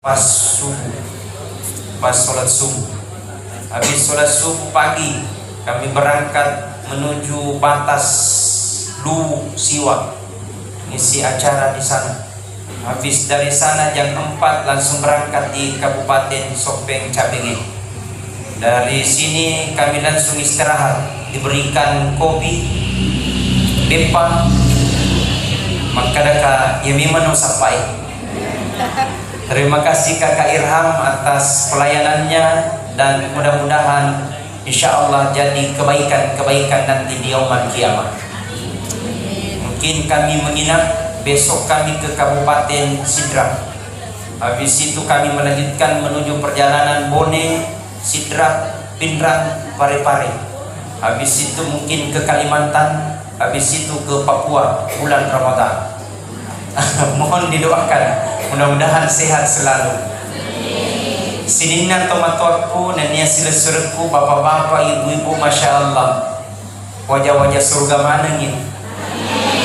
pas subuh, pas sholat subuh. Habis sholat subuh pagi kami berangkat menuju batas Lu Siwa, ngisi acara di sana. Habis dari sana jam 4 langsung berangkat di Kabupaten Sopeng Cabenge. Dari sini kami langsung istirahat, diberikan kopi, bepa, maka daka yami manu sampai. Terima kasih Kakak Irham atas pelayanannya, dan mudah-mudahan insya Allah jadi kebaikan-kebaikan nanti di yaumul kiamat. Mungkin kami menginap, besok kami ke Kabupaten Sidrap. Habis itu kami melanjutkan menuju perjalanan Bone, Sidrap, Pindrang, Parepare. Habis itu mungkin ke Kalimantan, habis itu ke Papua bulan Ramadan. Mohon didoakan, mudah-mudahan sehat selalu. Sinina tomatoku nania silesurku, bapak-bapak, ibu-ibu, masya Allah, wajah-wajah surga mana nih?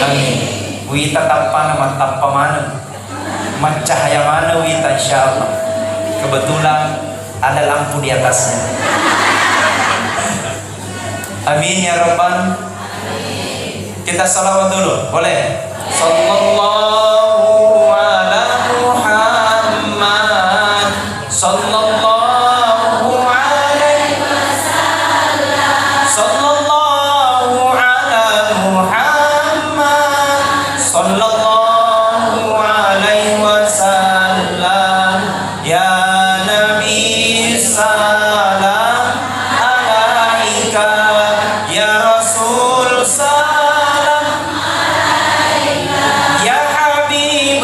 Amin. Wita tampana matapa mana, cahaya mana wita, insya Allah. Kebetulan ada lampu di atasnya. Amin ya Rabbal. Kita salawat dulu, boleh? Sallallahu ala Muhammad, sallallahu alaihi wasallam, sallallahu ala Muhammad, sallallahu alaihi wasallam. Ya Nabi salam alaika, ya Rasul salam,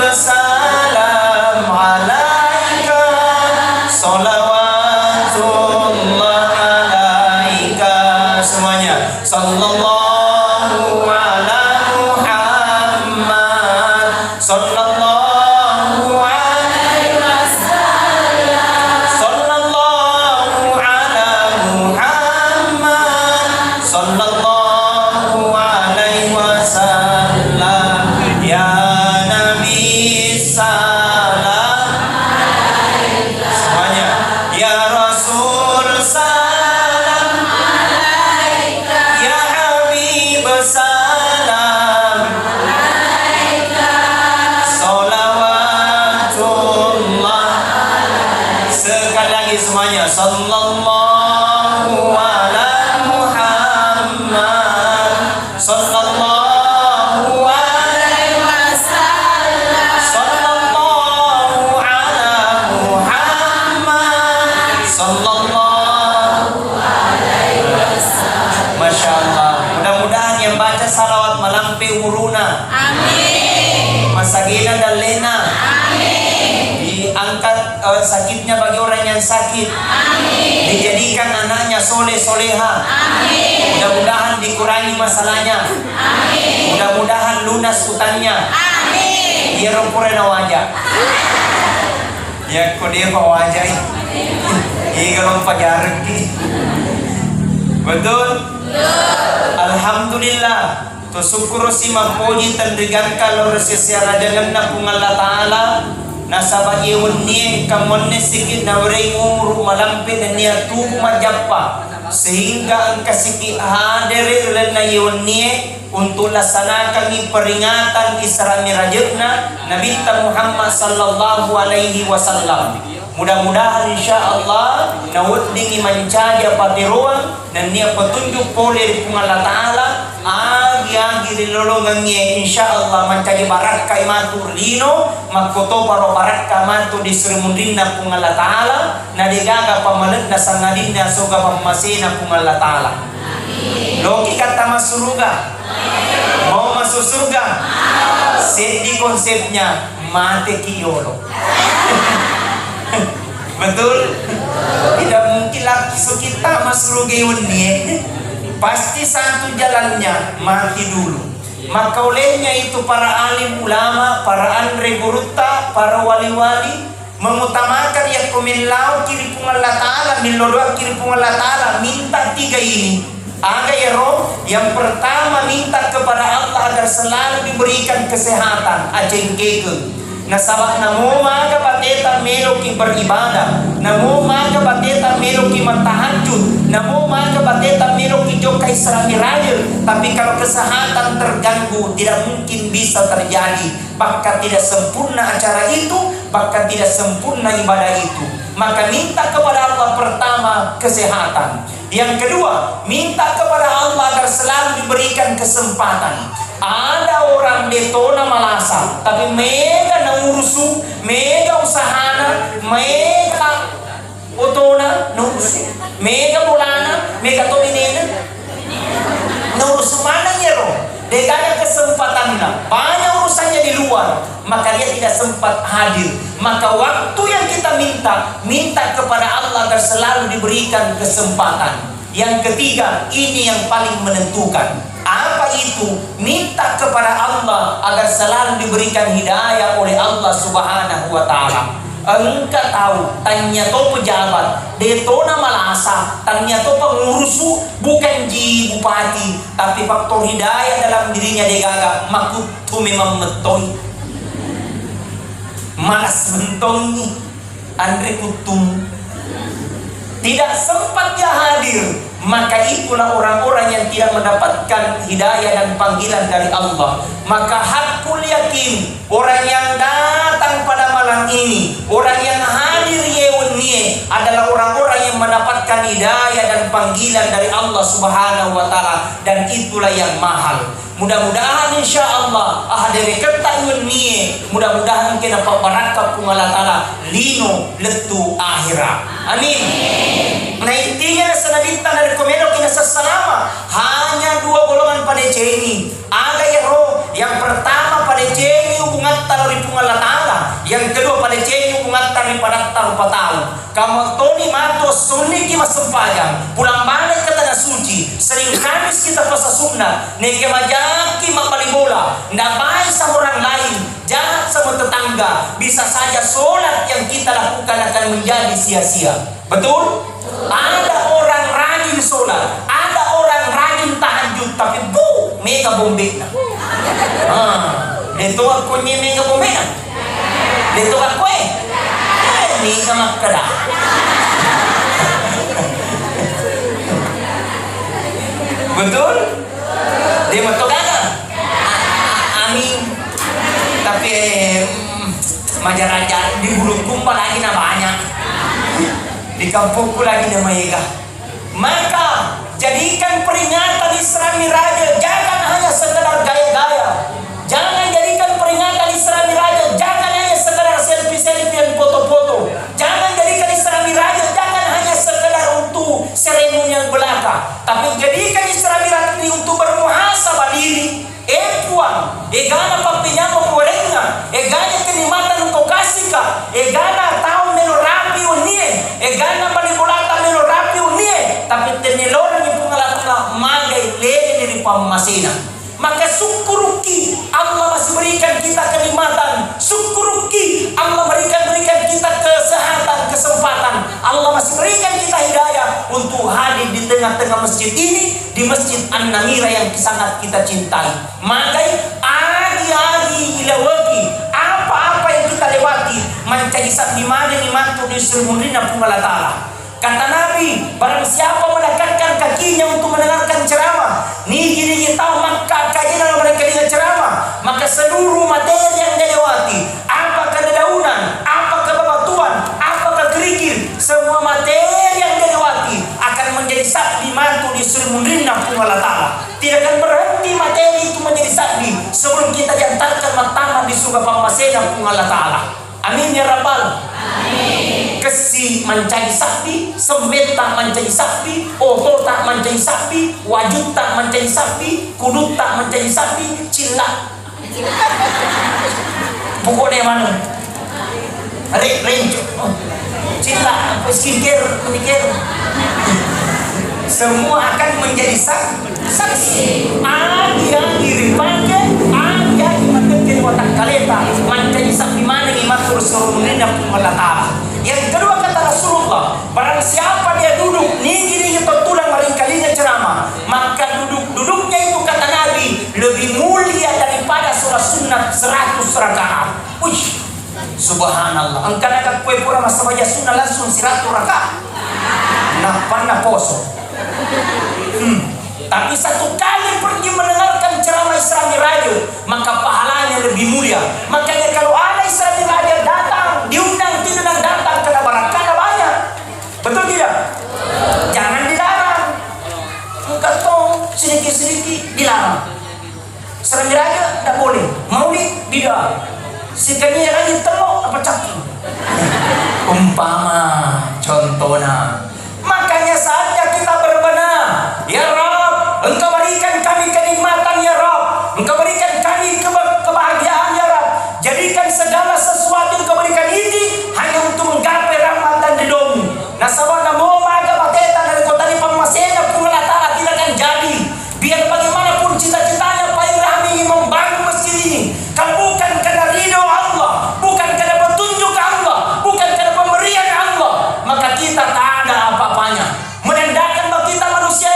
salam alaika, salawatullah alaika. Semuanya sallallahu ala Muhammad, sallallahu alaihi wasallam, sallallahu ala Muhammad, sallallahu alaihi wasallam. Ya salam alaika, semuanya ya Rasul salam alaika, ya Habib salam alaika, salawatullah. Sekali lagi semuanya sallallahu ala Muhammad, sallallahu Masya Allah. Mudah-mudahan yang baca salawat malampi umuruna. Amin. Masagilan dan lena. Amin. Diangkat sakitnya bagi orang yang sakit. Amin. Dijadikan anaknya soleh soleha. Amin. Mudah-mudahan dikurangi masalahnya. Amin. Mudah-mudahan lunas utangnya. Amin. Dia rompurena wajah. Ya kode wajah. Iya kalau pajareng ki. Betul? Alhamdulillah. To syukur si mapuji tandrigan kalau resesiara jangan na kung Allah Ta'ala nasa bagiwan niya kamonne sikit na waray umuro malampi na niya tubo majapa sehingga ang kasiki hadere na iwan niya untuk laksanakan peringatan Isra Mi'raj Nabi Muhammad sallallahu alaihi wasallam. Mudah-mudahan insya Allah nawat dingi mancaja patiruan dan niya petunjuk oleh Allah Ta'ala agi-agi dilolongan niya insya Allah mancaja barat kay matur lino magkoto paro barat ka matu di sermundin na kung Allah Ta'ala na digaga pamalag na sangadin na suga pamasina kung Allah Ta'ala. Loki kata masuk surga, mau masuk surga, sedih konsepnya mati kiyolo. Betul? Tidak mungkin lagi kita masuk surga ini. Pasti satu jalannya mati dulu. Maka olehnya itu para alim ulama, para andre gurutta, para wali-wali mengutamakan ya kumilau kiri pung Allah Ta'ala, milodoa kiri pung Allah Ta'ala, minta tiga ini. Aga ya roh, yang pertama minta kepada Allah agar selalu diberikan kesehatan, aceng keke. Nasabak namo maga bateta meloki beribadah, namo maga bateta meloki mentahajud, namo maga bateta meloki jokai serami raya. Tapi kalau kesehatan terganggu, tidak mungkin bisa terjadi. Bahkan tidak sempurna acara itu, bahkan tidak sempurna ibadah itu. Maka minta kepada Allah pertama kesehatan. Yang kedua, minta kepada Allah agar selalu diberikan kesempatan. Ada orang detona malasa, tapi mega naurusu, mega usahana, mega otona naurusu, mega bolana, mega tominena naurusu mana nyero. Dia ada kesempatannya, banyak urusannya di luar, maka dia tidak sempat hadir. Maka waktu yang kita minta kepada Allah agar selalu diberikan kesempatan. Yang ketiga, ini yang paling menentukan. Apa itu? Minta kepada Allah agar selalu diberikan hidayah oleh Allah Subhanahu wa ta'ala. Engkau tahu, tanya to pejabat, detona malasa, tanya to pengurusu, bukan ji bupati, tapi faktor hidayah dalam dirinya dia gagal. Makut tu memang metoi, malas mentoni, Andre kutum, tidak sempat dia hadir. Maka itulah orang-orang yang tidak mendapatkan hidayah dan panggilan dari Allah. Maka hakul yakin, orang yang datang pada malam ini, orang yang hadir yeunnie adalah orang-orang yang mendapatkan hidayah dan panggilan dari Allah Subhanahu wa ta'ala. Dan itulah yang mahal. Mudah-mudahan insya Allah dewe ketayun nie, mudah-mudahan kena barakah Allah ta'ala lino letu akhirat. Amin. Nah intinya senadita dari komendo kina seselama hanya dua golongan pada ini. Ada yang roh, yang pertama pada ini hubungan dari Allah ta'ala, yang kedua pada ini hubungan dari pada tahu. Kamu toni mato sunni kima sempajang pulang balik ke tanah suci, sering habis kita puasa sunnah, neke majaki mapali bola, ndak baik sama orang lain, jahat sama tetangga, bisa saja sholat yang kita lakukan akan menjadi sia-sia. Betul? Ada orang rajin sholat, ada orang rajin tahajud, tapi mega bombena. Itu aku ni mega bombena. Itu aku mega makada. Betul? Dia betul kan? Amin. Tapi majar-majar di Bulu Kumpal lagi na banyak. Di kampungku lagi nama Ega. Maka jadikan peringatan Isra Miraj jangan hanya sekedar gaya-gaya. Jangan jadikan peringatan Isra Miraj jangan hanya sekedar selfie-selfie dan foto-foto. Jangan jadikan Isra Miraj jangan hanya sekedar untuk seremonial belaka. Tapi jadikan Isra Miraj ini untuk bermuhasabah diri. Puan, egana papinya pemurenga, egana kenikmatan untuk kasihka, egana tahu menorapi unie, egana panikulata menorapi unie, tapi tenelora ni pungalata magai lele dari pamasina. Maka syukuruki Allah masih berikan kita kenikmatan, syukuruki Allah berikan kita kesehatan, kesempatan. Allah masih berikan kita hidayah untuk hadir di tengah-tengah masjid ini, di Masjid An-Namira yang sangat kita cintai. Maka agi-agi ilawagi apa-apa yang kita lewati mencari saat di mana ni mantu di surmurina pungalatala. Kata Nabi, barang siapa mendekatkan kakinya untuk mendengarkan ceramah, ni gini tahu maka kajian mereka dengan ceramah, maka seluruh materi yang dia lewati, apakah dedaunan, apakah bebatuan, apakah kerikil, semua materi yang dia lewati akan menjadi saksi mantu di surmurina pungalatala. Tidak akan berhenti materi itu menjadi saksi sebelum kita diantarkan mataman di surga pamasena pungalatala. Amin ya Rabbal. Amin. Kesi mencari sakti, semeta mencari sakti, otot tak mencari sakti, wajud tak mencari sakti, kudut tak mencari sakti, cilak. Pokoknya mana? Renjo, cilak, skincare, mikir. Semua akan menjadi saksi. Agi-agi ripanya, agi-agi mendengar watak kaleta, menjadi saksi mana yang matur surunina pungalatala. Yang kedua kata Rasulullah, barang siapa dia duduk, ni tulang maringkalinya ceramah, maka duduknya itu kata Nabi lebih mulia daripada sholat sunat 100 rakaat. Subhanallah. Engkau nak kue pura masa baca sunnah langsung 100 rakaat. Nah, panah poso. Tapi satu kali pergi mendengarkan ceramah Isra Mi'raj, maka pahalanya lebih mulia. Makanya kalau ada Isra Mi'raj datang, diundang tidak datang, karena barakahnya banyak. Betul tidak? Jangan dilarang. Engkau tahu sedikit-sedikit dilarang. Isra Mi'raj tidak boleh. Maulid tidak. Sekalinya lagi telur apa caki. Umpama contohnya. Makanya saatnya kita berbenah. Ya Rabb, Engkau berikan kami kenikmatan ya Rabb. Engkau berikan kami kebahagiaan ya Rabb. Jadikan segala sesuatu yang Engkau berikan ini hanya untuk menggapai rahmat dan ridho-Mu. Nah, sabana mau maga bateta dari kota di pemasenya pengelatara tidak akan jadi. Biar bagaimanapun cita-citanya Pak Irham ingin membangun masjid ini, kalau bukan karena ridho Allah, bukan karena petunjuk Allah, bukan karena pemberian Allah, maka kita tak ada apa-apanya. Menandakan bahwa kita manusia.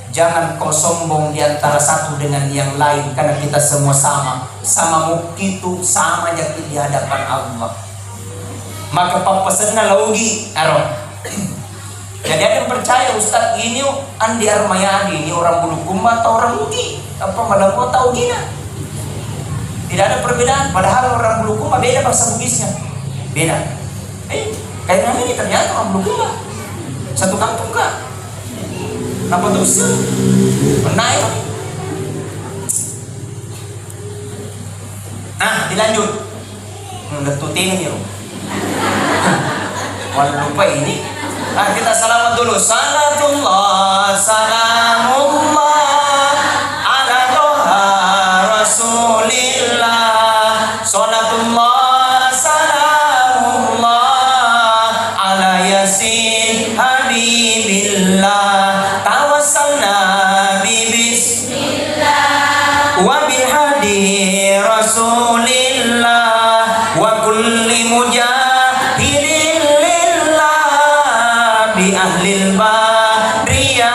Jangan kau sombong di antara satu dengan yang lain, karena kita semua sama. Sama mukitu, sama jadi di hadapan Allah. Maka papasana laugi arah. Jadi ada yang percaya Ustaz ini Andi Armayadi ini orang Bulukumba atau orang Ugi, apa malah mau tahu gina. Tidak ada perbedaan, padahal orang Bulukumba beda bahasa Bugisnya. Beda. Kayak ini ternyata orang Bulukumba. Satu kampung kah? Apa dosa? Pernah ya? Nah, dilanjut. Udah tutin ya. Walau lupa ini. Nah, kita salamat dulu. Salatullah, salamullah ala toha rasulillah. Salatullah, salamullah ala yasin habibillah. Tawassalna bi bismillah wa bil hadi rasulillah wa kulli mujahidin ahlil badriya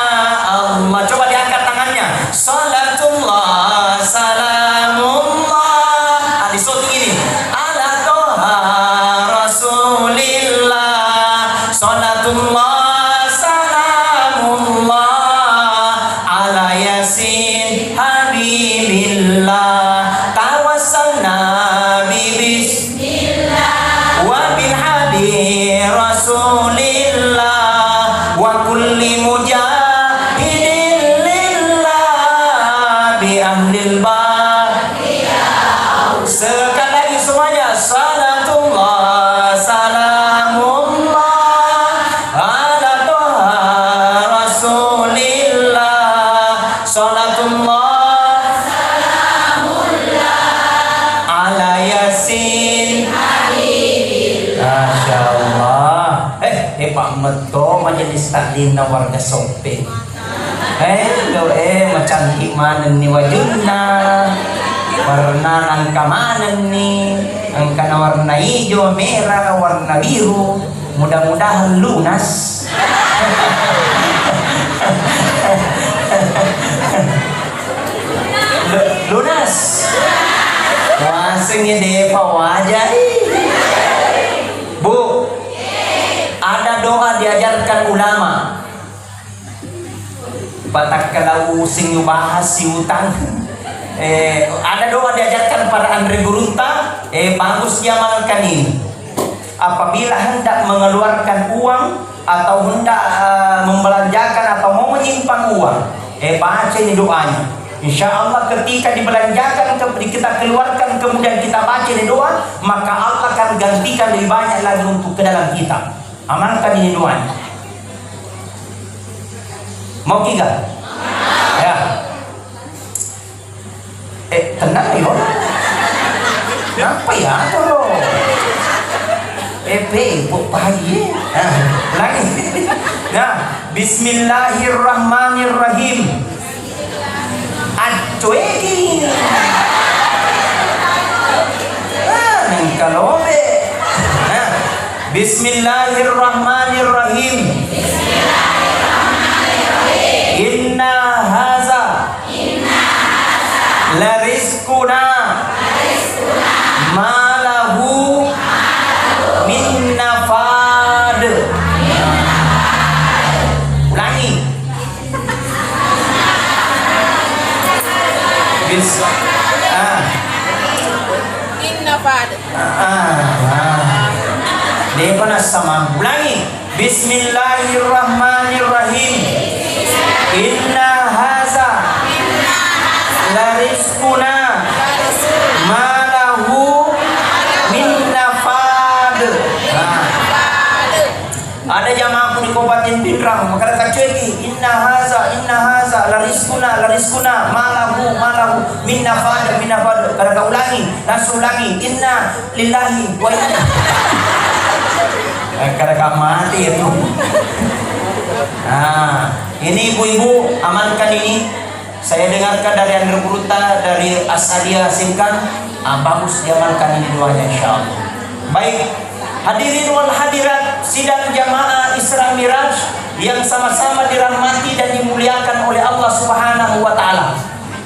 Allah. Coba diangkat tangannya. Salatullah, salamullah. Disoting ini. Ala toha rasulillah. Salatullah, salamullah ala yasin habibillah. Tawassalna bi bismillah wa bil hadi rasulillah wa kulli mujahidin lillah bi ahlil badriyah. Sekali lagi semuanya. Salatullah, salamullah ala toha rasulillah. Salatullah, salamullah ala yasin habibillah. Masya Allah. Pak Meto majelis taklim na warga Sope. Macam gimana nih wajudnya, warna angka mana nih, angka warna hijau, merah, warna biru. Mudah-mudahan lunas. Lunas. Langsungnya Deva wajah. Bu, ada doa diajarkan ulama. Batak kalau sing bahas si utang. Ada doa diajarkan para Andre Gurunta. Bagus diamalkan ini. Apabila hendak mengeluarkan uang atau hendak membelanjakan atau mau menyimpan uang, baca ini doanya. Insya Allah ketika dibelanjakan, kita keluarkan, kemudian kita baca ini doa, maka Allah akan gantikan lebih banyak lagi untuk ke dalam kita. Amalkan ini doanya. Mau kita? Ya. Tenang ya. Kenapa ya? Ibu pagi. Lagi. Nah, Bismillahirrahmanirrahim. Acuegi. Nengkalobe. Bismillahirrahmanirrahim. Inna haza la rizquna ma la Dia pernah sama. Ulangi. Bismillahirrahmanirrahim. Inna haza larizquna ma lahu min nafad. Ada jamaah aku di Kabupaten Pindrang, maka kata cuci inna haza larizquna ma lahu min nafad. Kada kau ulangi, langsung ulangi inna lillahi wa inna. Kada kau mati itu. Nah, ini ibu-ibu amankan ini. Saya dengarkan dari Andrew Bruta, dari Asadia Simkan. Bagus diamalkan ini doanya insyaallah. Baik, hadirin wal hadirat sidang jamaah Isra Miraj yang sama-sama dirahmati dan dimuliakan oleh Allah Subhanahu wa taala.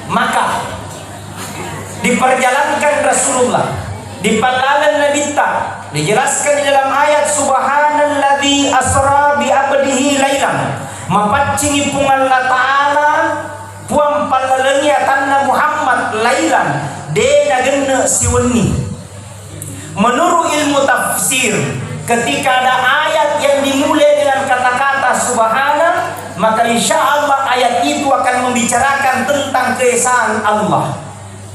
Maka diperjalankan Rasulullah di pangkalan Nabi ta dijelaskan di dalam ayat subhanalladzi asra bi abdihi lailan mapaccingi pungan Allah taala puang palalengnya tanna Muhammad lailan de nagenna siwenni. Menurut ilmu tafsir, ketika ada ayat yang dimulai dengan kata-kata subhana, maka insya Allah ayat itu akan membicarakan tentang keesaan Allah.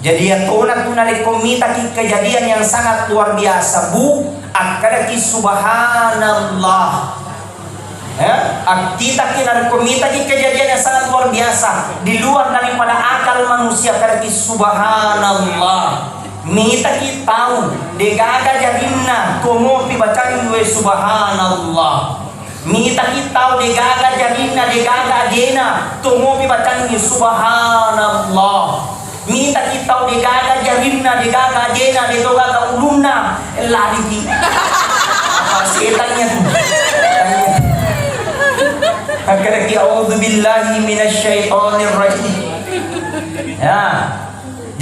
Jadi ya tunari komita kejadian yang sangat luar biasa bu akadaki subhanallah. Kita kira komita kejadian yang sangat luar biasa di luar daripada akal manusia akadaki subhanallah. Mita kita tahu degaga jadinna tomopi bacaan we subhanallah. Mita kita tahu degaga jadinna degaga jena tomopi bacaan we subhanallah. Mita kita tahu degaga jadinna degaga jena detogaga ulunna lari ki. Apa setannya tu? Akhirnya a'udzubillahi minasyaitonir rajim. Ya.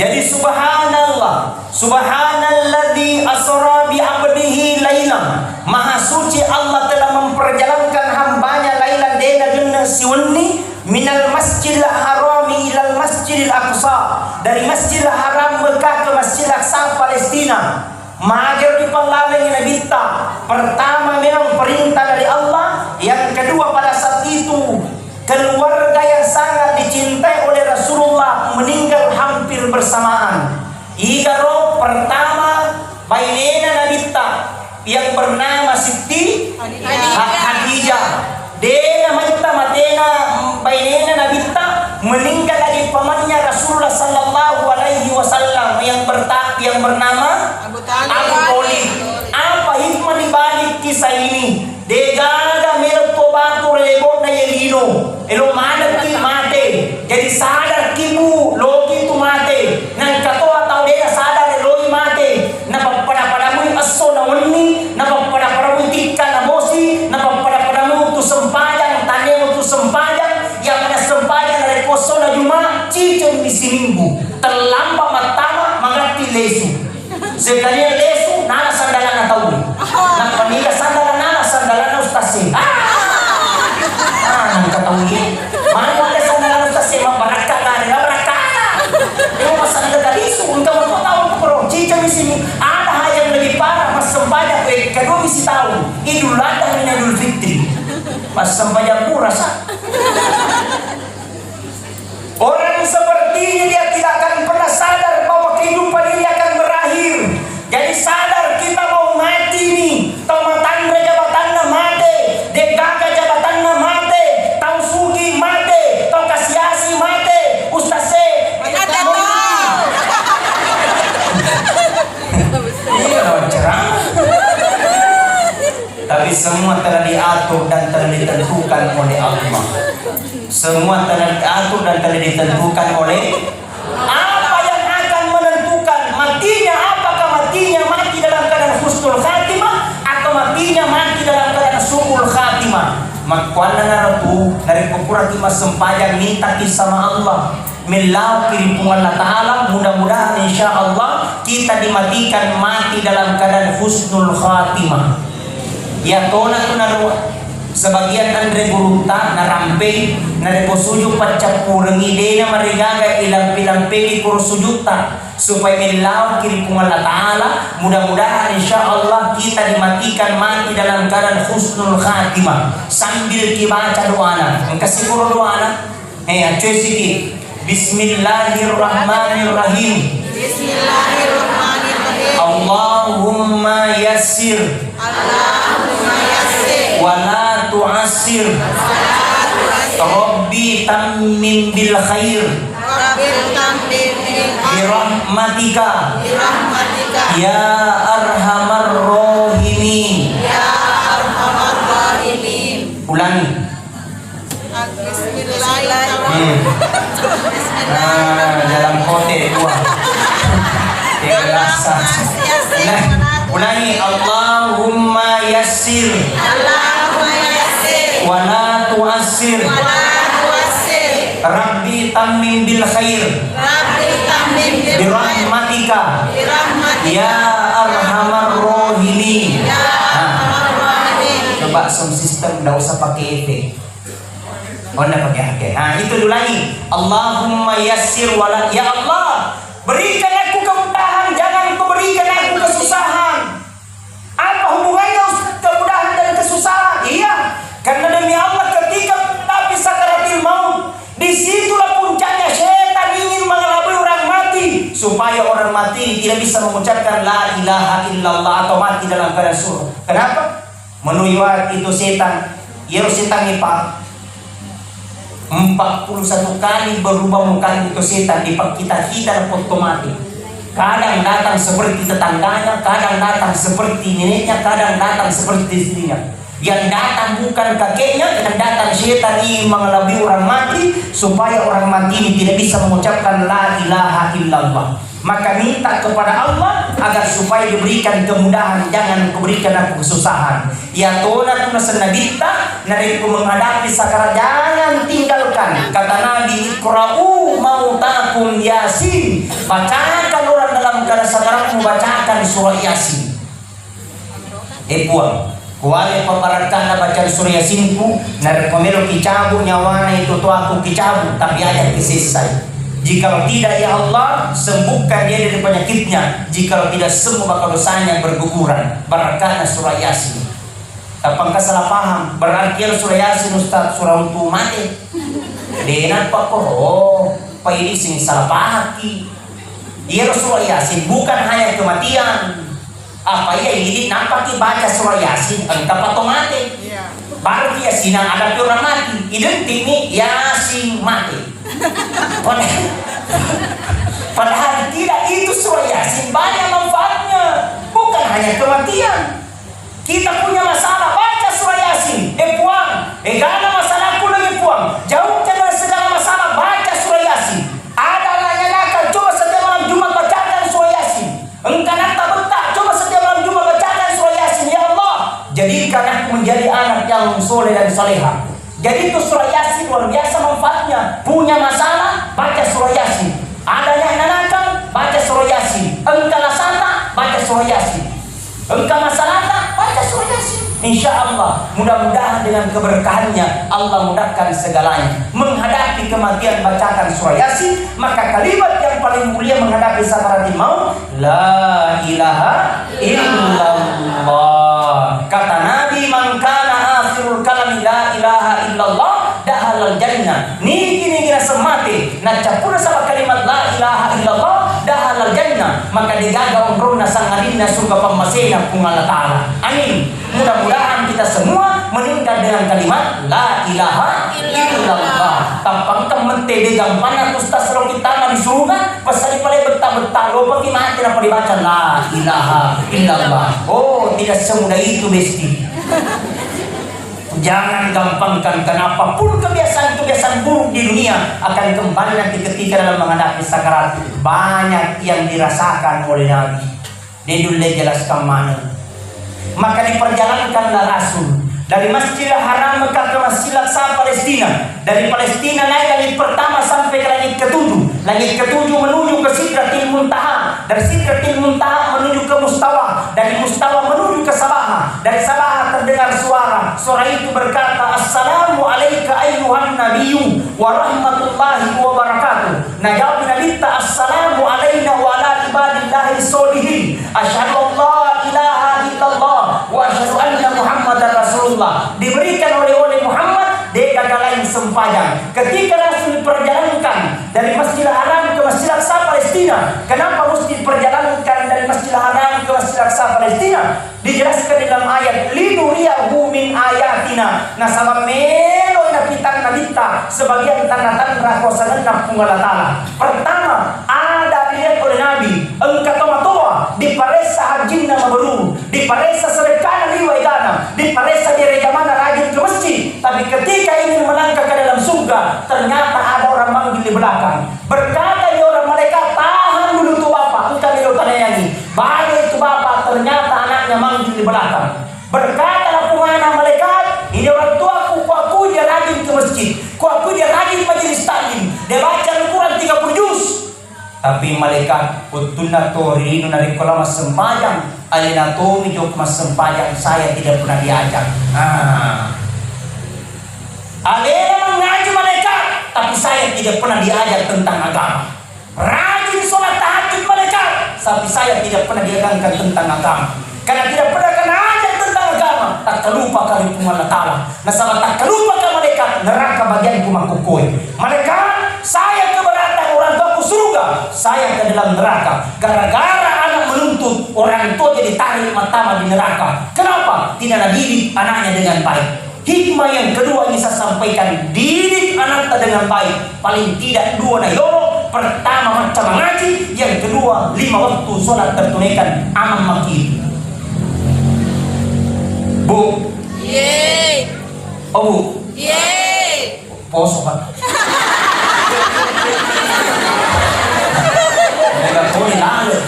Jadi subhanallah, subhanalladzi asra bi 'abdihi lailan. Maha suci Allah telah memperjalankan hambanya lailan dena genna siwenni minal masjidil harami ilal masjidil aqsa. Dari Masjidil Haram Mekah ke Masjidil Aqsa Palestina. Mager di panglaleng Nabi ta. Pertama memang perintah dari Allah, yang kedua pada saat itu keluarga yang sangat dicintai oleh Rasulullah meninggal hampir bersamaan. Igaro pertama bainena Nabita yang bernama Siti Khadijah. Dena Nabita matena bainena Nabita meninggal lagi pamannya Rasulullah sallallahu alaihi wasallam yang bernama Abu Thalib. Apa hikmah di balik kisah ini? Degaga merek tobato relebot na yelino elo manat ki mate jadi sadar kibu loki tu mate nang katoa tau dena sadar eloi mate na pada mu asso na wonni na pada mu tikka na mosi na pada mu tu sempadang tane tu sempadang yang mana sempadang na reposo na juma cicon di sinimbu terlampa matama mangati lesu sekali lesu nana sandalan na tau na paniga sandalan sandalan ustaz nang katawi mana ada sandalan ustaz mabaraka na baraka yung masang nagaliso unta mo tahu pero chicha di sini ada yang lebih parah mas sembahyang kedua misi tahu Idul Adha dan Idul Fitri pas sembahyang murah orang seperti ini dia tidak akan pernah sadar bahwa kehidupan ini akan berakhir. Jadi sadar kita mau mati nih, tomatan jabatan mati, degaga jabatan mati, tau sugi mati, tau kasiasi mati, ustaz tapi semua telah diatur dan telah ditentukan oleh Allah. Semua telah diatur dan telah ditentukan oleh apa yang akan menentukan matinya. Apakah matinya mati dalam keadaan husnul khatimah atau matinya mati dalam keadaan su'ul khatimah. Makwala na ratu dari pupura kita sempayang minta sama Allah melau kirimpungan Allah Ta'ala. Mudah-mudahan insya Allah kita dimatikan mati dalam keadaan husnul khatimah. Ya tona tu naruh sebagian andre guruta na rampe na reposuju pacap kurengi de na marigaga ilang pilampe di kursujuta supaya melaut kiri Allah Ta'ala. Mudah-mudahan insya Allah kita dimatikan mati dalam keadaan husnul khatimah sambil dibaca doana. Kasih kurang doana. Cuy sikit. Bismillahirrahmanirrahim. Bismillahirrahmanirrahim. Allahumma yassir. Allahumma yassir. Wala tu'assir. Rabbi tammim bil khair. Birahmatika ya arhamar rahimin. Ulangi. Dalam kote dua. Ulangi. Allahumma yassir. Wala tu'assir. Rabbi tammim bil khair. Birahmatika ya arhamar rahimin. Coba sound system enggak usah pakai efek. Enggak pakai efek. Itu ulangi. Allahumma yassir wala, ya Allah, berikan aku kemudahan, jangan kau berikan aku kesusahan. Apa hubungannya kemudahan dan kesusahan? Iya, karena demi Allah ketika tapi sakaratil maut, disitulah puncaknya setan ingin mengelabui orang mati supaya orang mati tidak bisa mengucapkan la ilaha illallah atau mati dalam keadaan surga. Kenapa? Menuyuat itu setan. Ya setan ini Pak 41 kali berubah muka itu setan di kita otomatis. Kadang datang seperti tetangganya, kadang datang seperti neneknya, kadang datang seperti istrinya. Yang datang bukan kakeknya, yang datang setan ini mengelabui orang mati supaya orang mati ini tidak bisa mengucapkan la ilaha illallah. Maka minta kepada Allah agar supaya diberikan kemudahan, jangan kuberikan aku kesusahan. Ya Tuhan aku nasenabita nariku menghadapi sakarat, jangan tinggalkan. Kata Nabi, iqra'u mautakum yasin. Bacakan orang dalam keadaan sakaratmu, bacakan surah Yasin. Puang. Kuali pembaratkan baca surah Yasin ku, nari pemilu kicabu nyawana itu tu aku kicabu, tapi ayat kisisai. Jikalau tidak ya Allah, sembuhkan dia dari penyakitnya. Jikalau tidak, semua bakal dosanya berguguran. Barakana surah Yasin. Apakah salah paham? Berarti surah Yasin Ustaz surah untuk mati. Denat pak pak ini sing salah paham ki. Dia surah Yasin bukan hanya kematian. Apa ya ini nampak baca surah Yasin entah pato mati. Baru Yasin ada orang mati. Identik ini Yasin mati. Padahal tidak, itu surah Yasin banyak manfaatnya, bukan hanya kematian. Kita punya masalah, baca surah Yasin. Puang, gana masalahku lagi puang. Jauhkan dari segala masalah, baca surah Yasin. Ada nanya-nanya, coba setiap malam Jumat bacakan surah Yasin. Engkau nanti betah, coba setiap malam Jumat bacakan surah Yasin. Ya Allah, jadikan aku menjadi anak yang soleh dan salehah. Jadi itu surah Yasin luar biasa manfaatnya. Punya masalah, baca surah Yasin. Ada yang nanakan, baca surah Yasin. Engkau lasana, baca surah Yasin. Engkau masalah, baca surah Yasin. Insya Allah, mudah-mudahan dengan keberkahannya Allah mudahkan segalanya. Menghadapi kematian, bacakan surah Yasin. Maka kalimat yang paling mulia menghadapi sakaratul maut, la ilaha illallah. Kata Nabi, man kana akhirul kalami la ilaha illallah dahalal jannah. Niki rasa mati na capura sama kalimat la ilaha illallah dahalal jannah, maka digaga umruna sangalina surga pamasena kung Allah Ta'ala. Amin. Mudah-mudahan kita semua meninggal dengan kalimat la ilaha illallah. Tampang temen tede gampang Ustaz kalau kita di surga pasal pale betah-betah lo pagi mati apa dibaca la ilaha illallah. Oh, tidak semudah itu besti. Jangan gampangkan, kenapa pun kebiasaan buruk di dunia akan kembali nanti ketika dalam menghadapi sakarat. Banyak yang dirasakan oleh Nabi. Dia dulu jelaskan mana. Maka diperjalankanlah Rasul Dari Masjidil Haram Mekah ke Masjidil Aqsa Palestina. Dari Palestina naik langit pertama sampai ke langit ketujuh. Langit ketujuh menuju ke Sidratil Muntaha. Dari Sidratil Muntaha menuju ke Mustawa. Dari Mustawa menuju ke Sabaha. Dari Sabaha terdengar suara. Suara itu berkata, Assalamu alayka ayyuhan nabiyyu wa rahmatullahi wa barakatuh. Najab Nabi ta assalamu alayna wa ala ibadillahi sholihin. Asyhadu an la ilaha illallah wa asyhadu anna Muhammadar Rasulullah. Diberikan oleh Muhammad dia gagalain sempajang. Ketika Rasul diperjalankan dari Masjidil Haram ke Masjidil Aqsa Palestina. Kenapa mesti diperjalankan dari Masjidil Haram ke Masjidil Aqsa Palestina? Dijelaskan dalam ayat linuriyahu min ayatina. Nah sama melo ina pitang nabita sebagian tanda-tanda kuasa punggala ta'ala. Pertama, ada dilihat oleh Nabi engkau toa di paresa hajinna mabrur, di paresa sedekana liwaidana, di paresa direjamana rajin ke masjid. Tapi ketika ingin melangkah ke dalam surga, ternyata ada orang manggil di belakang. Berkata dia orang malaikat, tahan dulu tuh bapak, engkau bilang tanya baru itu bapak, ternyata anaknya manggil di belakang. Berkata penghana malaikat, ini orang tuaku, kuaku dia rajin ke masjid, kuaku dia rajin majelis taklim, dia baca Al-Quran 30 juz. Tapi malaikat utuna torinu dari kolama sempajang alina tomi jok mas sempajang saya tidak pernah diajak. Alena mengaji malaikat, tapi saya tidak pernah diajak tentang agama. Rajin sholat tahajud malaikat, tapi saya tidak pernah diajarkan tentang agama. Karena tidak pernah kena ajak tentang agama, tak terlupa kali Allah Ta'ala. Nah sama tak terlupa ke malaikat, neraka bagian kumangkukui. Malaikat, saya keberatan orang tuaku surga, saya ke dalam neraka. Gara-gara anak menuntut orang tua jadi tarik mata di neraka. Kenapa? Tidak didik anaknya dengan baik. Hikmah yang kedua yang saya sampaikan, didik anak dengan baik. Paling tidak dua nayoro. Pertama macam mengaji, yang kedua 5 waktu sholat tertunaikan aman maki. Bu. Yeay. Oh bu. Yeay. Poso pak. Mereka boleh lalu.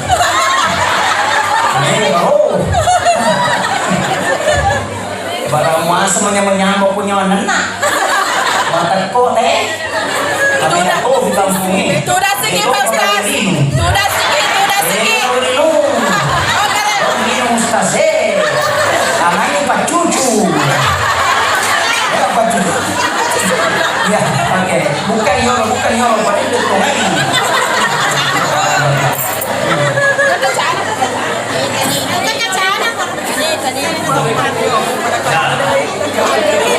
Mereka baru. Barang masa menyambut punya anak. Mata kok teh. Tapi aku di kampung ini. Itu udah sedikit Pak Ustaz. Itu udah sedikit. Ini Ustaz anaknya Pak Cucu. Ya Pak Cucu. Ya oke. Bukan yolo Pak itu lagi.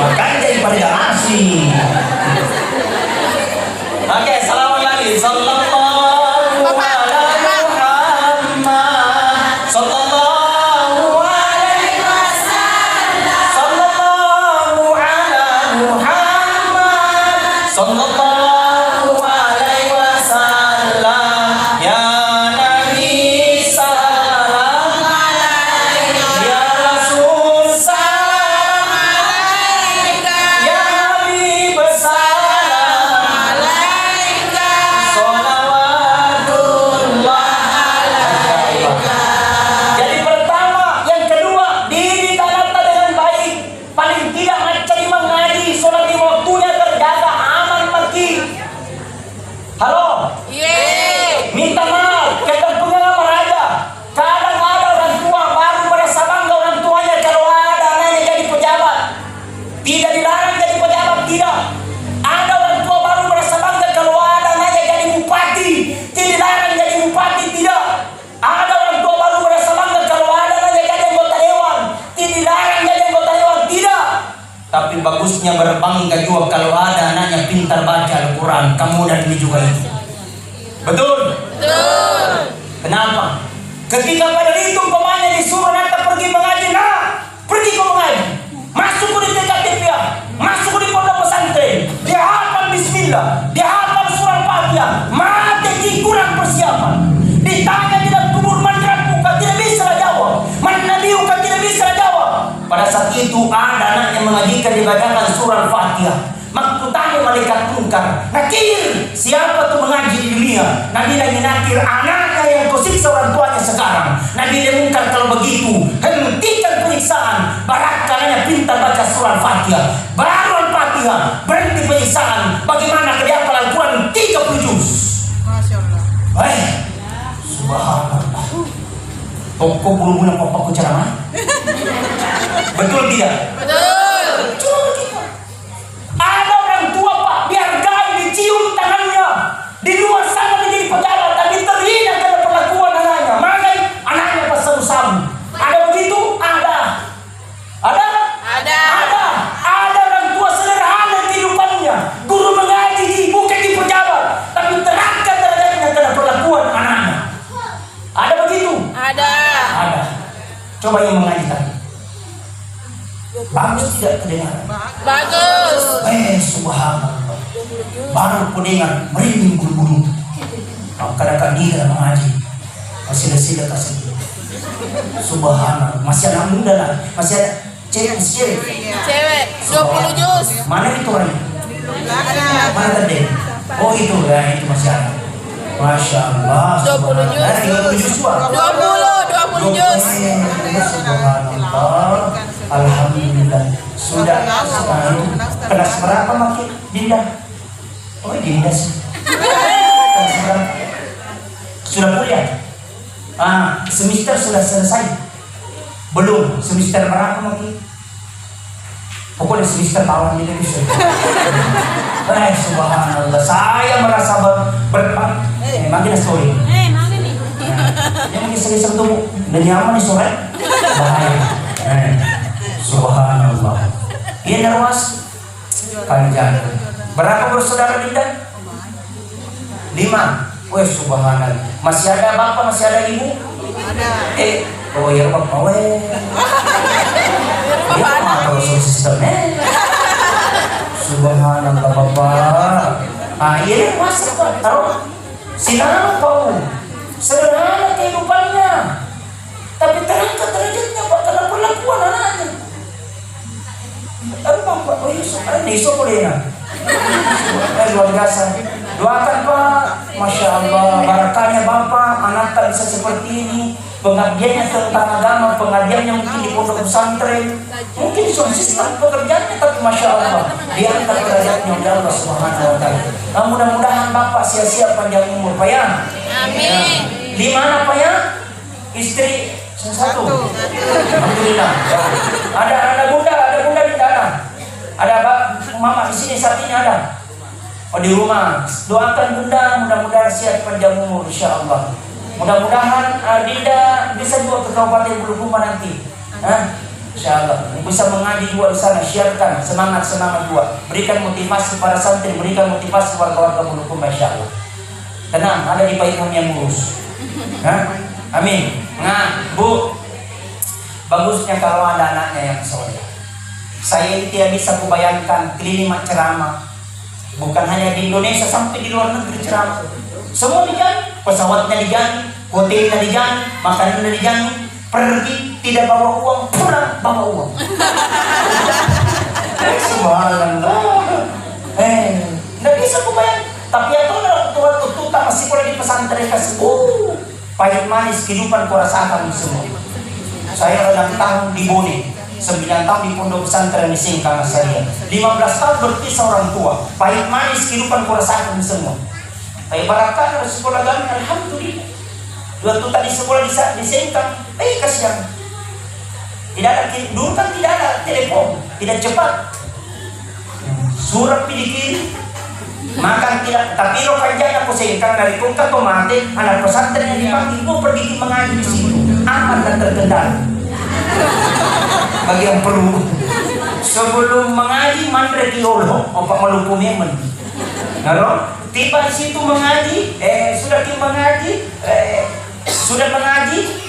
Makan daripada nasi. Oke, salam lagi. Sallallahu ala Muhammad. Sallallahu alaihi wasallam. Sallallahu ala Muhammad. Sallallahu alaihi wasallam. Ya Nabi salam alaika. Ya Rasul salam alaika. Ya Habib salam alaika. Sholawatullah alaika. Jadi pertama, yang kedua, didik anak dengan baik. Paling tidak macam mengaji, sholat di waktunya terjaga, aman maki. Halo? Yeay. Minta maaf, kadang pengalaman aja. Kadang ada orang tua baru merasa bangga orang tuanya kalau ada anaknya jadi pejabat. Tidak dilarang jadi pejabat, tidak. Ada orang tua baru merasa bangga kalau ada anaknya jadi bupati. Tidak dilarang jadi bupati, tidak. Ada orang tua baru merasa bangga kalau ada anaknya jadi anggota dewan. Tidak dilarang jadi anggota dewan, tidak. Tapi bagusnya berbangga juga kalau ada anaknya pintar baca Al-Quran. Kamu dan ini juga itu. Betul? Betul. Kenapa? Ketika pada itu umpamanya disuruh nanti pergi mengaji, nah pergi ke mengaji, masuk ke TKTP, masuk di pondok pesantren, dia hafal Bismillah, dia hafal surah Fatihah, mati kurang persiapan. Ditanya di dalam kubur man rabbuka, tidak bisa jawab, man nabiyuka, tidak bisa jawab. Pada saat itu ada anak yang mengajikan dibacakan surah Fatihah. Maksud tanya malaikat munkar, nakir, siapa tuh mengaji di dunia? Nabi lagi nakir anaknya yang kau siksa orang tuanya sekarang. Nabi Munkar kalau begitu, hentikan penyiksaan. Barangkali pintar baca surah Al-Fatihah. Baru Al-Fatihah, berhenti penyiksaan. Bagaimana dia hafal Al-Quran 30 juz. Masya Allah. Subhanallah. Toko bulu-bulu papa ceramah. Betul tidak? Betul. Ada orang tua Pak, dihargai, dicium tangannya. Di luar sana menjadi pejabat, tapi terhina karena perlakuan anaknya. Makai anaknya pas sabu-sabu. Ada begitu? Ada. Ada? Ada. Ada. Ada orang tua sederhana kehidupannya. Guru mengaji, bukan di pejabat, tapi terangkat derajatnya karena perlakuan anaknya. Ada begitu? Ada. Ada. Coba yang mengaji tadi. Bagus tidak kedengaran? Bagus. Subhanallah. Baru ku dengar merinding bulu-bulu. Kadang-kadang dia dalam mengaji masih ada sila kasih. Subhanallah. Masih anak muda lah. Masih ada cewek. Cewek 20 juz. Mana itu orang? Ada. Mana tadi? Oh itu ya, itu masih ada. Masya Allah. 20 juz. 20 juz. 20 juz. Subhanallah. Alhamdulillah. Sudah kelas berapa makin Dinda? Oh Dinda sih. Kelas berapa? Sudah kuliah? Semester sudah selesai? Belum. Semester berapa makin? Pokoknya semester tahun ini bisa. Subhanallah. Saya merasa makin story. Yang mungkin sering tuh dan nyaman nih sore. Bahaya. Subhanallah. Iya Narwas panjang. Berapa bersaudara Dinda? 5. Weh subhanallah. Masih ada bapak, masih ada ibu? Ada. Oh ya bapak weh. Ya kalau sistemnya. Subhanallah bapak. Iya masuk Pak. Tahu? Sinar kau. Sederhana kehidupannya. Tapi terangkat derajatnya Pak karena perlakuan anaknya. Bapak, oh ini boleh luar biasa. Doakan Pak, Masya Allah, barakahnya Bapak, anak tak bisa seperti ini. Pengabdiannya tentang agama, pengabdiannya mungkin di pondok pesantren, mungkin sistem pekerjaannya, tapi Masya Allah, diangkat derajatnya oleh Allah Subhanahu Wa Taala. Nah, mudah-mudahan Bapak sia-sia panjang umur, Pak ya. Amin. Di mana Pak ya? Istri satu. Alhamdulillah. Ada bunda di dalam. Ada mama di sini saat ini ada. Oh di rumah. Doakan bunda mudah-mudahan sehat panjang umur insyaallah. Mudah-mudahan Dinda bisa juga ke Kabupaten Bulukumba nanti. Insyaallah bisa mengaji juga di sana. Siapkan semangat juga. Berikan motivasi para santri, berikan motivasi warga-warga Bulukumba insyaallah. Tenang, ada di payung yang lurus. Amin. Nah, Bu, bagusnya kalau ada anaknya yang soleh. Saya tidak bisa kubayangkan keliling ceramah. Bukan hanya di Indonesia, sampai di luar negeri ceramah. Semua dijamin, pesawatnya dijamin, hotelnya dijamin, makanannya dijamin. Pergi tidak bawa uang, pulang bawa uang. Subhanallah. Tidak bisa kubayang. Tapi itu waktu tuta masih boleh di pesantren kasih. Pahit manis kehidupan ku rasakan semua. Saya 6 tahun di Bone, 9 tahun di pondok pesantren di Singkang saya. 15 tahun berpisah orang tua. Pahit manis kehidupan ku rasakan semua. Tapi barakah dari sekolah kami, alhamdulillah. Waktu tadi sekolah di Singkang, kasihan. Tidak ada, dulu kan tidak ada telepon, tidak cepat. Surat pilih makan tidak, tapi lo kerjanya aku Singkang dari Kungka ke Mate, anak pesantren yang dipanggil, gue pergi mengaji di situ, aman dan terkendali. Bagi yang perlu, sebelum mengaji mandre kiolo, opak melupu memen. Lalu tiba di situ mengaji, sudah mengaji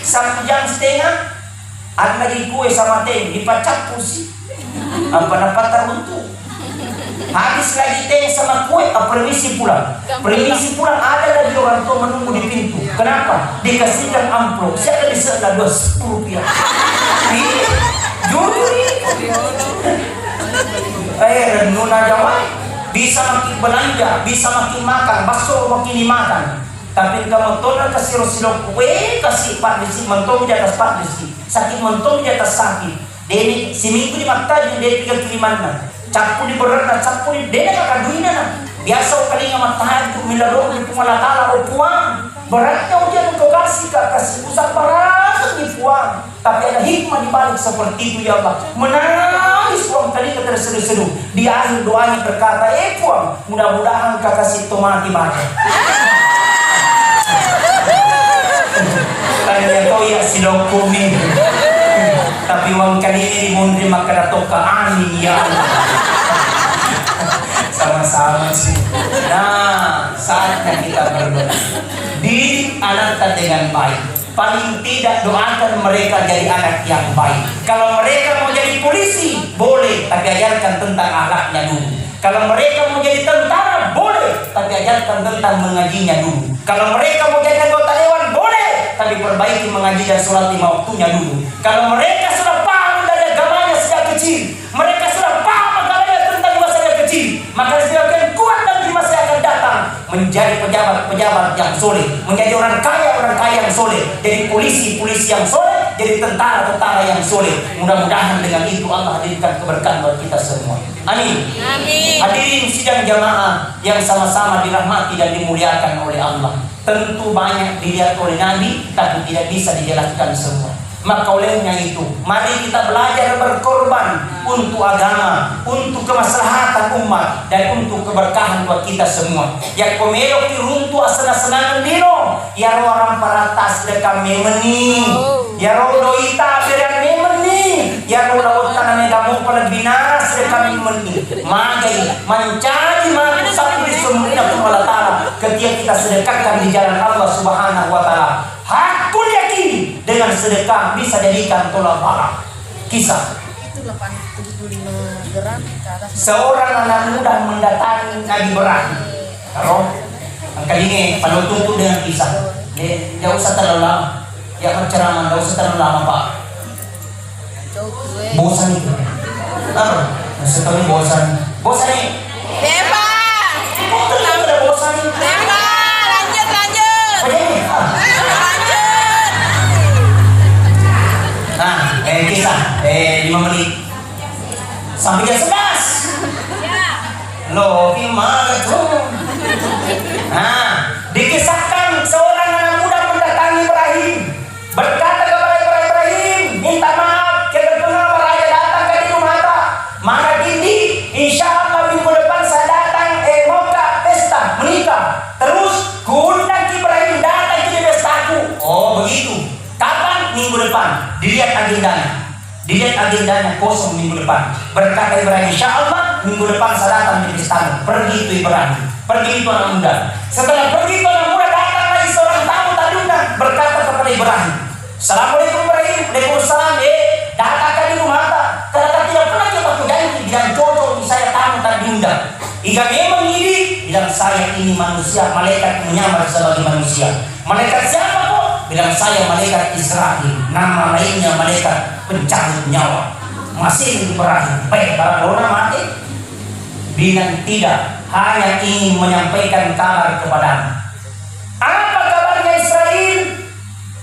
1,5 jam, ada lagi kue sama teh dipacak pusi, apa dapat teruntuk. Habis lagi teh sama kue, permisi pulang. Permisi pulang, ada lagi orang tua menunggu di pintu. Kenapa? Dikasihkan amplop. Siapa bisa ada 10 rupiah? Jujur nuna Jawa bisa makin belanja, bisa makin makan, bakso makin dimakan. Tapi kamu tolong kasih rosilok kue kasih pak desi mentong di atas pak desi sakit mentong di atas sakit. Deni seminggu di makta dia 3 kiriman capu di berat capu di dena kakaduina na biasa kali ngamat tahan milaro di pumalatala o puang beratnya ujian kau kasih usah parah di puang. Tapi ada hikmah di balik seperti itu ya Allah. Menangis puang tadi terseduh-seduh di akhir doanya berkata puang mudah-mudahan kau kasih tomati banyak. Tanya dia kau ya silong kuning. Tapi uang kali ini dimundri maka dato ke ani ya Allah. Sama-sama sih. Nah, saatnya kita berdoa. Didik anak kita dengan baik. Paling tidak doakan mereka jadi anak yang baik. Kalau mereka mau jadi polisi, boleh, tapi ajarkan tentang akhlaknya dulu. Kalau mereka mau jadi tentara, boleh, tapi ajarkan tentang mengajinya dulu. Kalau mereka mau jadi anggota dewan, boleh, tapi perbaiki mengaji dan sholat 5 waktunya dulu. Kalau mereka sudah paham dari agamanya sejak kecil, mereka sudah paham agamanya tentang masa kecil, maka semakin kuat dan di masa yang akan datang menjadi pejabat-pejabat yang soleh, menjadi orang kaya yang soleh, jadi polisi yang soleh, jadi tentara yang soleh. Mudah-mudahan dengan itu Allah hadirkan keberkahan buat kita semua. Amin. Amin. Hadirin sidang jamaah yang sama-sama dirahmati dan dimuliakan oleh Allah. Tentu banyak dilihat oleh Nabi, tapi tidak bisa dijelaskan semua. Maka olehnya itu, mari kita belajar berkorban untuk agama, untuk kemaslahatan umat, dan untuk keberkahan buat kita semua. Ya komelo kiruntu asana senangan dino, ya orang paratas dekam memeni, ya rodoita beran memeni, ya laut tanah kamu pelabinas dekam memeni. Magai mencari mati satu di sumbernya Allah ketika kita sedekahkan di jalan Allah Subhanahu wa taala. Hakul yakin dengan sedekah bisa jadikan tolak balak. Kisah Itu 875 gram ke atas. seorang anak muda mendatangi Nabi Ibrahim. Kalau angka ini kalau tutup dengan kisah, dia usah terlalu lama. Ya ceramah tidak usah terlalu lama Pak. Bosan itu. Setelah bosan nih. Deva. Betul tidak bosan nih. Deva, lanjut. Lanjut. Nah, kisah 5 menit sampai jam 11. Loh, gimana tuh? Nah, dikisahkan seorang anak muda mendatangi Ibrahim, berkata kepada Ibrahim, minta maaf karena raja datang ke rumah mata. Maka ini, insya Allah minggu depan saya datang mau ke pesta menikah. Terus kuundang Ibrahim datang ke pestaku. Oh begitu. Kapan? Minggu depan. Dilihat agendanya kosong minggu depan. Berkata Ibrahim, insya Allah minggu depan saya datang di pesta. Pergi itu Ibrahim. Pergi itu anak muda. Setelah pergi itu anak muda datang lagi seorang tamu tadi berkata kepada Ibrahim, Assalamualaikum Ibrahim. Waalaikumsalam. Datang di rumah mata. Karena tidak pernah kita janji bilang cocok saya tamu tadi undang. Jika memang ini bilang saya ini manusia, malaikat menyamar sebagai manusia. Malaikat siapa kok? Bilang saya malaikat Israel, nama lainnya malaikat pencabut nyawa. Masih Ibrahim, baik para orang mati. Bilang tidak, hanya ingin menyampaikan kabar kepadamu. Apa kabarnya Israel?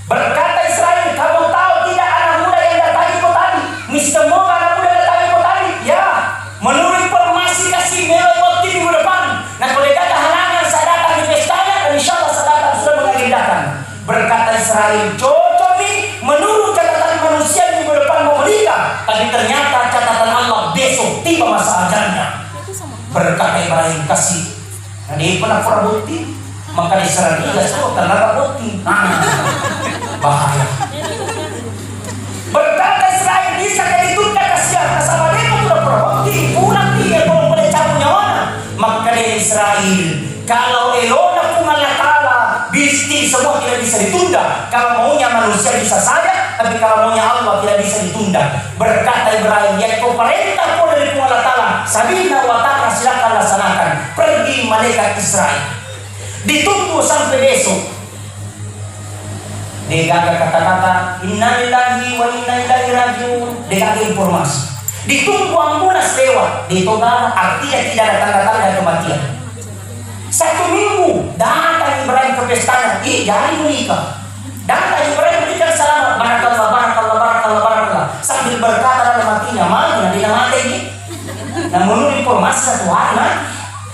Berkata Israel, kamu tahu tidak anak muda yang datangi kau tadi? Mister Moga anak muda datangi kau tadi? Ya, menurut informasi kasih melewati minggu depan. Nah kalau dia ada halangan saya datang di pestanya dan insya Allah saya datang sudah mengagendakan. Berkata Israel, cocok nih menurut catatan manusia minggu depan mau menikah, tapi ternyata catatan Allah besok tiba masa ajalnya. Berkata Ibrahim kasih, nah dia pernah bukti, maka Israel tidak semua karena bukti. Bahaya. Berkata Israel bisa jadi tunda kasihan, sama dia sudah berbukti, pulang dia kalau boleh cabut nyawa. Maka dia Israel, kalau Elona pun Allah Ta'ala bisti semua tidak bisa ditunda. Kalau maunya manusia bisa saja, tapi kalau maunya Allah tidak bisa ditunda. Berkata Ibrahim, ya kau perintah pun dari Allah Ta'ala, Sabina wa ta'ala silakan laksanakan. Pergi malaikat Israel, ditunggu sampai besok. Dia gagal kata-kata innalillahi wa inna ilaihi rajiun. Dia gagal informasi. Ditunggu ambulans lewat. Ditolak artinya tidak ada tanda-tanda kematian. 1 minggu datang Ibrahim ke pestanya, jadi menikah. Datang Ibrahim berikan selamat, barakallah, barakallah, barakallah, barakallah. Sambil berkata dalam hatinya, mana dia mati ini? Namun informasi 1 hari mati.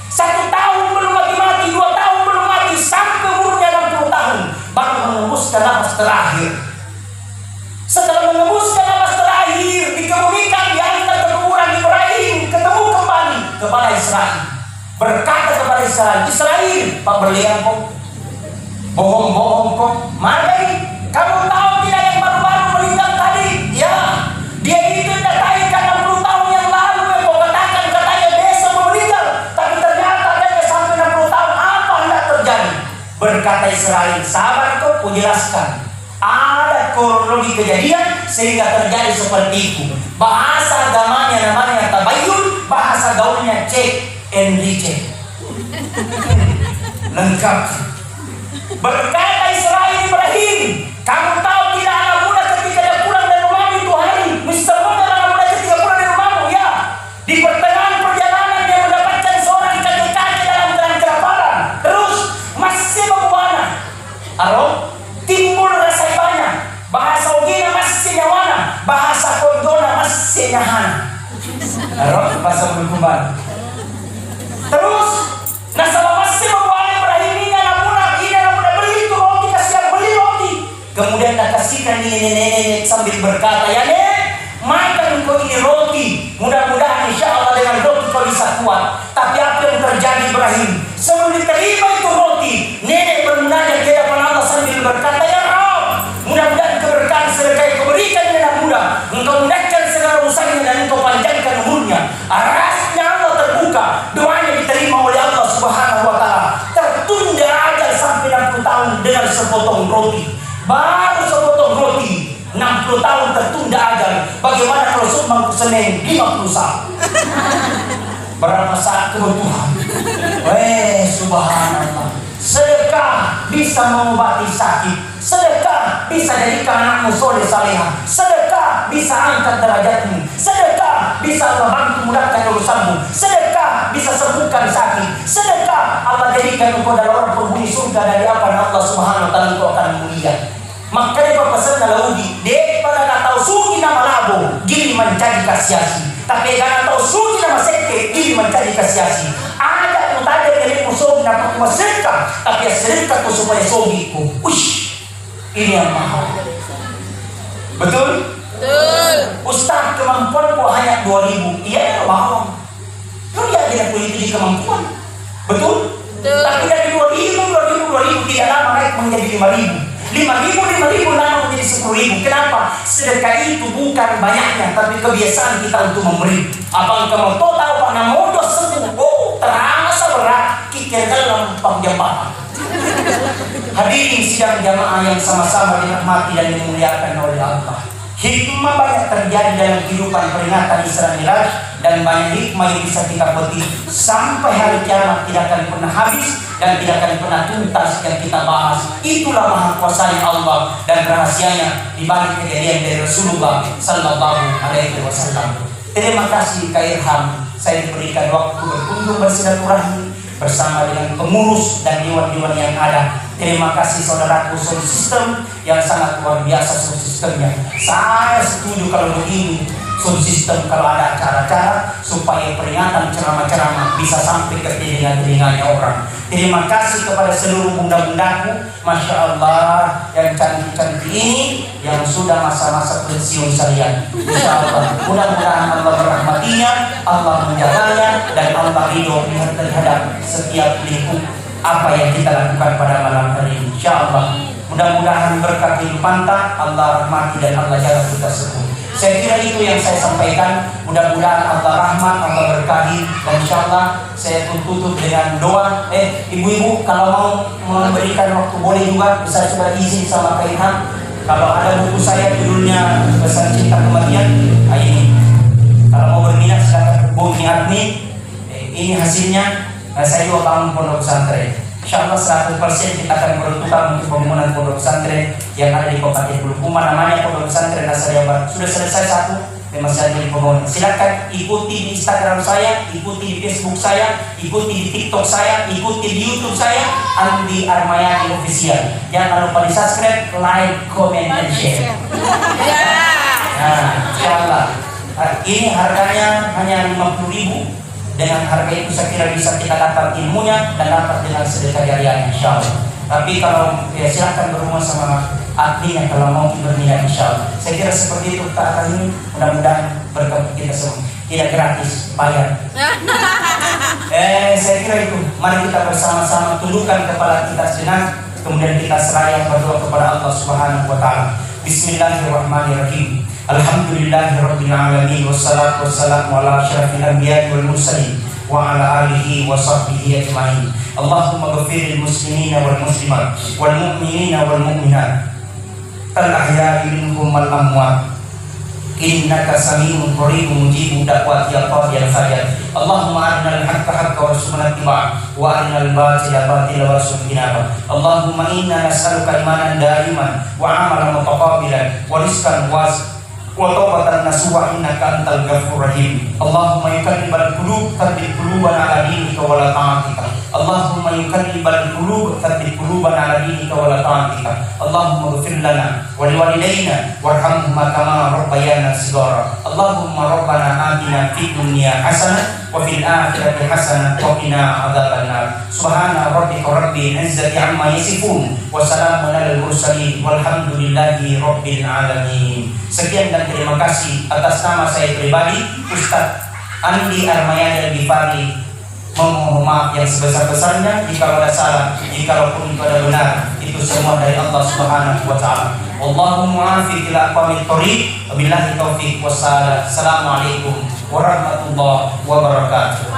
1 tahun belum mati, 2 tahun belum mati, sampai umurnya 60 tahun baru mengembuskan nafas terakhir. Setelah mengembuskan nafas terakhir, dikebumikan, diangkat ke kuburan Ibrahim, ketemu kembali kepada Israel. Berkata kepada Israel, Pak berlian kok, bohong-bohong kok, mari, kamu tahu tidak yang baru-baru meninggal tadi? Ya, dia itu datangkan 60 tahun yang lalu, kau katakan katanya besok mau meninggal, tapi ternyata dia sampai 60 tahun, apa hendak terjadi? Berkata Israel, sabar kok, ku jelaskan. Ada kronologi kejadian sehingga terjadi seperti itu. Bahasa agamanya namanya tabayyun, bahasa gaulnya check and recheck. Lengkap. Berkata Israel Ibrahim, kamu tahu tidak anak muda ketika dia pulang dari rumahmu itu hari, Mr. Muda anak muda ketika pulang dari rumahmu, ya. Di pertengahan perjalanan dia mendapatkan seorang kakek-kakek dalam keadaan kelaparan. Terus masih berbuana. Timbul rasa banyak. Bahasa Ogina masih nyawana, bahasa Kondona masih nyahana. Bahasa berkembang. Terus, nah sama masih berbuana Ibrahim ini anak muda beli itu roti, kasihan beli roti. Kemudian nak kasihkan ini nenek sambil berkata, ya nek, makan kau ini roti. Mudah-mudahan insya Allah dengan roti kau bisa kuat. Tapi apa yang terjadi Ibrahim? Sebelum diterima itu roti, nenek bermunajat ke hadapan Allah sambil berkata, ya Rabb, mudah-mudahan keberkahan sedekah yang kau berikan anak muda, engkau mudahkan segala urusannya dan engkau panjangkan umurnya. Rasanya Allah terbuka, doanya diterima oleh Allah Subhanahu wa Ta'ala. Tertunda ajal sampai 60 tahun dengan sepotong roti. Baru sepotong roti, 60 tahun tertunda ajal. Bagaimana kalau Sumang Senin 50 saat? Berapa saat kebutuhan? Subhanallah. Sedekah bisa mengobati sakit. Sedekah bisa jadikan anakmu soleh salihah. Sedekah bisa angkat derajatmu. Sedekah bisa membantu mudahkan urusanmu. Sedekah bisa sembuhkan sakit. Sedekah Allah jadikan engkau adalah orang penghuni surga dari apa Allah Subhanahu wa Ta'ala engkau akan mulia. Maka dia berpesan dalam uji, dia pada tak tahu sugi nama labo, gini menjadi kasiasi. Tapi karena tahu sugi nama sekte, gini menjadi kasiasi. Ada yang tadi dari musuh dapat masyarakat, tapi sedekah ku supaya sugiku. Ush, ini yang mahal. Betul? Betul. Ustaz, kemampuanku hanya 2.000. Iya, mahal. Kau yakin aku itu di kemampuan? Betul? Betul. Tapi dari 2.000 tidak lama naik menjadi 5.000. 5.000 lama menjadi 10.000. Kenapa? Sedekah itu bukan banyaknya, tapi kebiasaan kita untuk memberi. Abang kamu tahu Pak Namodo sembuh, terasa berat kikir dalam penjambatan. Hadirin sidang jamaah yang sama-sama dirahmati dan dimuliakan oleh Allah. Hikmah banyak terjadi dalam kehidupan peringatan Isra Miraj, dan banyak hikmah yang bisa kita petik sampai hari kiamat tidak akan pernah habis dan tidak akan pernah tuntas yang kita bahas. Itulah maha kuasanya Allah dan rahasianya di balik kejadian dari Rasulullah Sallallahu Alaihi Wasallam. Terima kasih Kak Irham, saya diberikan waktu berkunjung bersilaturahmi bersama dengan pengurus dan dewan-dewan yang ada. Terima kasih saudaraku sound system yang sangat luar biasa sound systemnya. Saya setuju kalau begini sound system, kalau ada acara-acara supaya peringatan ceramah-ceramah bisa sampai ke telinga-telinganya orang. Terima kasih kepada seluruh bunda-bundaku, Masya Allah, yang cantik-cantik ini yang sudah masa-masa pensiun sekalian. Insya Allah, mudah-mudahan Allah merahmatinya, Allah menjaganya, dan Allah ridho terhadap setiap lingkup apa yang kita lakukan pada malam hari ini. Insya Allah, mudah-mudahan berkat kehidupan Allah rahmati dan Allah jaga kita semua. Saya kira itu yang saya sampaikan. Mudah-mudahan Allah rahmat, Allah berkahi, dan insya Allah saya tutup dengan doa. Ibu-ibu kalau mau memberikan waktu boleh juga, bisa coba izin sama Kak Ilham. Kalau ada buku saya judulnya Pesan Cinta Kematian, ini kalau mau berminat silakan hubungi admin. Ini hasilnya. Saya juga bangun pondok pesantren. Insya Allah 100% kita akan beruntukkan untuk pembangunan pondok pesantren yang ada di Kabupaten Bulukumba. Namanya Pondok Pesantren Nasariah Barat. Sudah selesai satu, masih ada di pembangunan. Silakan ikuti di Instagram saya, ikuti di Facebook saya, ikuti di TikTok saya, ikuti di YouTube saya, Andi Armayadi Official. Jangan lupa di subscribe, like, comment, dan share. Ya. Nah, insyaallah. Ini harganya hanya 50.000. Dengan harga itu saya kira bisa kita dapat ilmunya dan dapat dengan sedekah jariah insyaallah. Tapi kalau ya silakan berhubungan sama adminnya kalau mau bernilai insyaallah. Saya kira seperti itu kata ini, mudah-mudahan berkat kita semua. Tidak gratis, bayar. Saya kira itu. Mari kita bersama-sama tundukkan kepala kita sejenak, kemudian kita seraya berdoa kepada Allah Subhanahu wa taala. Bismillahirrahmanirrahim. Alhamdulillahirabbil alamin wassalatu wassalamu ala asyrafil anbiya'i wal mursalin wa ala alihi wa sahbihi ajmain. Allahumma ghfir lil muslimina wal muslimat wal mu'minina wal mu'minat al ahya'i minhum wal amwat innaka sami'un qaribun mujibud da'wati ya qadiyal hajat. Allahumma arinal haqqa haqqan warzuqna ittiba'ah wa arinal batila batila warzuqna ijtinabah. Allahumma inna nas'aluka imanan da'iman wa amalan mutaqabbilan wa rizqan wa tawbatan nasuha innaka antal ghafurur rahim. Allahumma yuqallibal qulub tsabbit qulubana ala dinika wa la ta'atika. Allahumma yuqallibal qulub tsabbit qulubana ala dinika wa la ta'atika. Allahumma ighfir lana wa liwalidayna warhamhuma kama rabbayana shighara. Allahumma rabbana atina fid dunya hasanah wa fil akhirati hasanah wa qina adzabannar. Subhana rabbika rabbil izzati amma yasifun wa salamun alal mursalin walhamdulillahi rabbil alamin. Sekian dan terima kasih atas nama saya pribadi Ustaz Andi Armayadi Al-Ghifari. Memohon maaf yang sebesar-besarnya jika ada salah, jika pun itu ada benar, itu semua dari Allah Subhanahu wa taala. Allahumma afi ila aqwamit thoriq, wabillahi taufiq wassalam. Assalamualaikum warahmatullahi wabarakatuh.